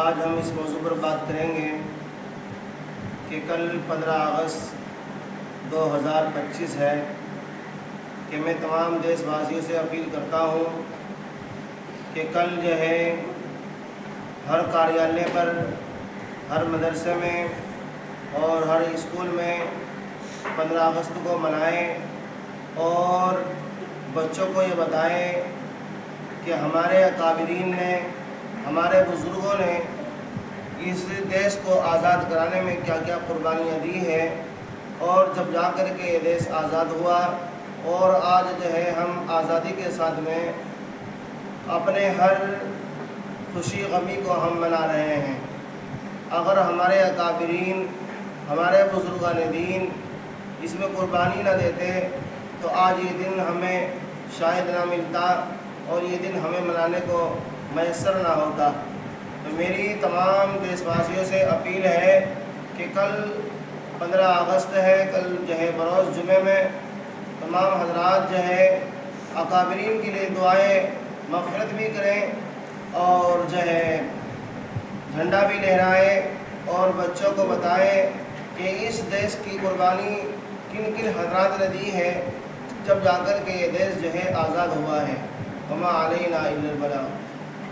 آج ہم اس موضوع پر بات کریں گے کہ کل 15 اگست 2025 ہے کہ میں تمام دیش واسیوں سے اپیل کرتا ہوں کہ کل جو ہے ہر کاریالیہ پر، ہر مدرسے میں اور ہر اسکول میں 15 اگست کو منائیں اور بچوں کو یہ بتائیں کہ ہمارے اکابرین نے، ہمارے بزرگوں نے اس دیش کو آزاد کرانے میں کیا کیا قربانیاں دی ہیں، اور جب جا کر کے یہ دیش آزاد ہوا اور آج جو ہے ہم آزادی کے ساتھ میں اپنے ہر خوشی غمی کو ہم منا رہے ہیں۔ اگر ہمارے اکابرین، ہمارے بزرگان دین اس میں قربانی نہ دیتے تو آج یہ دن ہمیں شاید نہ ملتا اور یہ دن ہمیں منانے کو میسر نہ ہوتا۔ تو میری تمام دیش واسیوں سے اپیل ہے کہ کل 15 اگست ہے، کل جو ہے بروز جمعے میں تمام حضرات جو ہے اکابرین کے لیے دعائیں مغفرت بھی کریں اور جو ہے جھنڈا بھی لہرائیں اور بچوں کو بتائیں کہ اس دیش کی قربانی کن کن حضرات نے دی ہے، جب جا کر کے یہ دیش جو ہے آزاد ہوا ہے۔ وما علینا الا البلاغ۔